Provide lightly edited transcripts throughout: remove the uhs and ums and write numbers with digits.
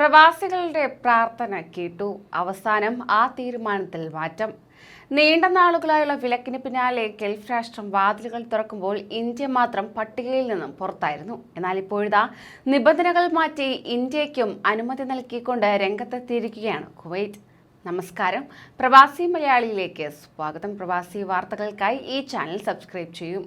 പ്രവാസികളുടെ പ്രാർത്ഥന കേട്ടു. അവസാനം ആ തീരുമാനത്തിൽ മാറ്റം. നീണ്ട നാളുകളായുള്ള വിലക്കിന് പിന്നാലെ ഗൾഫ് രാഷ്ട്രം വാതിലുകൾ തുറക്കുമ്പോൾ ഇന്ത്യ മാത്രം പട്ടികയിൽ നിന്നും പുറത്തായിരുന്നു. എന്നാൽ ഇപ്പോഴിതാ നിബന്ധനകൾ മാറ്റി ഇന്ത്യയ്ക്കും അനുമതി നൽകിക്കൊണ്ട് രംഗത്തെത്തിയിരിക്കുകയാണ് കുവൈറ്റ്. നമസ്കാരം, പ്രവാസി മലയാളിയിലേക്ക് സ്വാഗതം. പ്രവാസി വാർത്തകൾക്കായി ഈ ചാനൽ സബ്സ്ക്രൈബ് ചെയ്യൂ.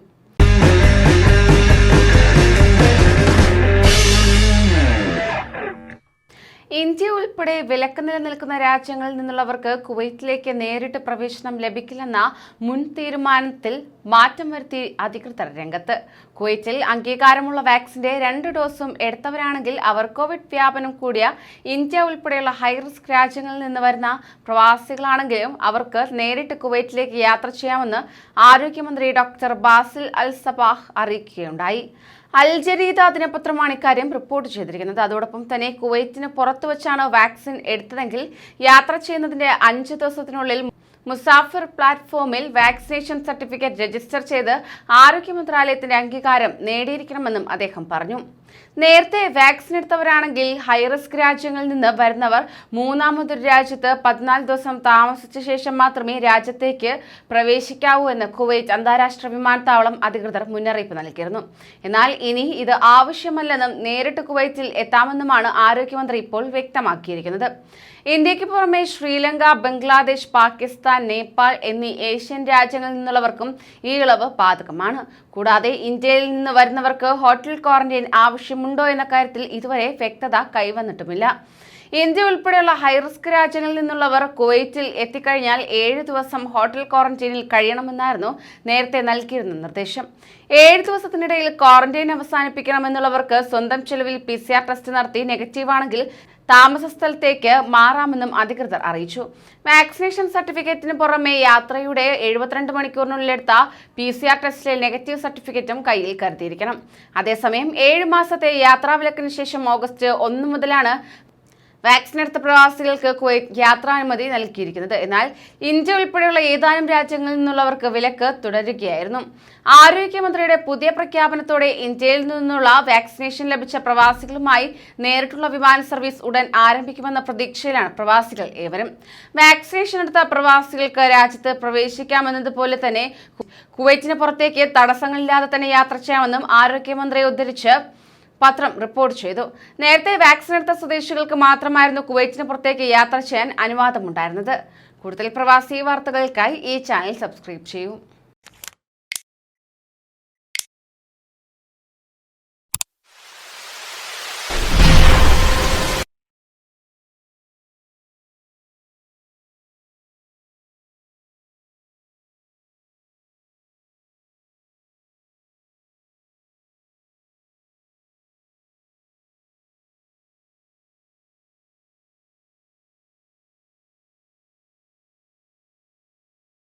ഇന്ത്യ ഉൾപ്പെടെ വിലക്ക് നിലനിൽക്കുന്ന രാജ്യങ്ങളിൽ നിന്നുള്ളവർക്ക് കുവൈറ്റിലേക്ക് നേരിട്ട് പ്രവേശനം ലഭിക്കില്ലെന്ന മുൻ തീരുമാനത്തിൽ മാറ്റം വരുത്തി അധികൃതർ രംഗത്ത്. കുവൈറ്റിൽ അംഗീകാരമുള്ള വാക്സിന്റെ 2 ഡോസും എടുത്തവരാണെങ്കിൽ അവർ കോവിഡ് വ്യാപനം കൂടിയ ഇന്ത്യ ഉൾപ്പെടെയുള്ള ഹൈറിസ്ക് രാജ്യങ്ങളിൽ നിന്ന് വരുന്ന പ്രവാസികളാണെങ്കിലും അവർക്ക് നേരിട്ട് കുവൈറ്റിലേക്ക് യാത്ര ചെയ്യാമെന്ന് ആരോഗ്യമന്ത്രി ഡോക്ടർ ബാസിൽ അൽ സബാഹ് അറിയിക്കുകയുണ്ടായി. അൽ ജരീദ ദിനപത്രമാണ് ഇക്കാര്യം റിപ്പോർട്ട് ചെയ്തിരിക്കുന്നത്. അതോടൊപ്പം തന്നെ കുവൈറ്റിന് പുറത്തു വച്ചാണ് വാക്സിൻ എടുത്തതെങ്കിൽ യാത്ര ചെയ്യുന്നതിന്റെ 5 ദിവസത്തിനുള്ളിൽ മുസാഫിർ പ്ലാറ്റ്ഫോമിൽ വാക്സിനേഷൻ സർട്ടിഫിക്കറ്റ് രജിസ്റ്റർ ചെയ്ത് ആരോഗ്യ മന്ത്രാലയത്തിന്റെ അംഗീകാരം നേടിയിരിക്കണമെന്നും അദ്ദേഹം പറഞ്ഞു. നേരത്തെ വാക്സിൻ എടുത്തവരാണെങ്കിൽ ഹൈറിസ്ക് രാജ്യങ്ങളിൽ നിന്ന് വരുന്നവർ മൂന്നാമതൊരു രാജ്യത്ത് 14 ദിവസം താമസിച്ച ശേഷം മാത്രമേ രാജ്യത്തേക്ക് പ്രവേശിക്കാവൂ എന്ന് കുവൈറ്റ് അന്താരാഷ്ട്ര വിമാനത്താവളം അധികൃതർ മുന്നറിയിപ്പ് നൽകിയിരുന്നു. എന്നാൽ ഇനി ഇത് ആവശ്യമല്ലെന്നും നേരിട്ട് കുവൈറ്റിൽ എത്താമെന്നുമാണ് ആരോഗ്യമന്ത്രി ഇപ്പോൾ വ്യക്തമാക്കിയിരിക്കുന്നത്. ഇന്ത്യക്ക് പുറമെ ശ്രീലങ്ക, ബംഗ്ലാദേശ്, പാകിസ്ഥാൻ, നേപ്പാൾ എന്നീ ഏഷ്യൻ രാജ്യങ്ങളിൽ നിന്നുള്ളവർക്കും ഈ ഇളവ് ബാധകമാണ്. കൂടാതെ ഇന്ത്യയിൽ നിന്ന് വരുന്നവർക്ക് ഹോട്ടൽ ക്വാറന്റൈൻ ആവശ്യമുണ്ടോ എന്ന കാര്യത്തിൽ ഇതുവരെ വ്യക്തത കൈവന്നിട്ടുമില്ല. ഇന്ത്യ ഉൾപ്പെടെയുള്ള ഹൈറിസ്ക് രാജ്യങ്ങളിൽ നിന്നുള്ളവർ കുവൈറ്റിൽ എത്തിക്കഴിഞ്ഞാൽ 7 ദിവസം ഹോട്ടൽ ക്വാറന്റൈനിൽ കഴിയണമെന്നായിരുന്നു നേരത്തെ നൽകിയിരുന്ന നിർദ്ദേശം. 7 ദിവസത്തിനിടയിൽ ക്വാറന്റൈൻ അവസാനിപ്പിക്കണമെന്നുള്ളവർക്ക് സ്വന്തം ചെലവിൽ PCR ടെസ്റ്റ് നടത്തി നെഗറ്റീവാണെങ്കിൽ താമസ സ്ഥലത്തേക്ക് മാറാമെന്നും അധികൃതർ അറിയിച്ചു. വാക്സിനേഷൻ സർട്ടിഫിക്കറ്റിന് പുറമെ യാത്രയുടെ 72 മണിക്കൂറിനുള്ളിലെടുത്ത PCR ടെസ്റ്റിലെ നെഗറ്റീവ് സർട്ടിഫിക്കറ്റും കയ്യിൽ കരുതിയിരിക്കണം. അതേസമയം 7 മാസത്തെ യാത്രാവിലക്കിന് ശേഷം ഓഗസ്റ്റ് 1 മുതലാണ് വാക്സിൻ എടുത്ത പ്രവാസികൾക്ക് കുവൈറ്റ് യാത്രാനുമതി നൽകിയിരിക്കുന്നത്. എന്നാൽ ഇന്ത്യ ഉൾപ്പെടെയുള്ള ഏതാനും രാജ്യങ്ങളിൽ നിന്നുള്ളവർക്ക് വിലക്ക് തുടരുകയായിരുന്നു. ആരോഗ്യമന്ത്രിയുടെ പുതിയ പ്രഖ്യാപനത്തോടെ ഇന്ത്യയിൽ നിന്നുള്ള വാക്സിനേഷൻ ലഭിച്ച പ്രവാസികളുമായി നേരിട്ടുള്ള വിമാന സർവീസ് ഉടൻ ആരംഭിക്കുമെന്ന പ്രതീക്ഷയിലാണ് പ്രവാസികൾ ഏവരും. വാക്സിനേഷൻ എടുത്ത പ്രവാസികൾക്ക് രാജ്യത്ത് പ്രവേശിക്കാമെന്നതുപോലെ തന്നെ കുവൈറ്റിന് പുറത്തേക്ക് തടസ്സങ്ങളില്ലാതെ തന്നെ യാത്ര ചെയ്യാമെന്നും ആരോഗ്യമന്ത്രിയെ ഉദ്ധരിച്ച് പത്രം റിപ്പോർട്ട് ചെയ്തു. നേരത്തെ വാക്സിൻ എടുത്ത സ്വദേശികൾക്ക് മാത്രമായിരുന്നു കുവൈറ്റിന് പുറത്തേക്ക് യാത്ര ചെയ്യാൻ അനുവാദമുണ്ടായിരുന്നത്. കൂടുതൽ പ്രവാസി വാർത്തകൾക്കായി ഈ ചാനൽ സബ്സ്ക്രൈബ് ചെയ്യൂ.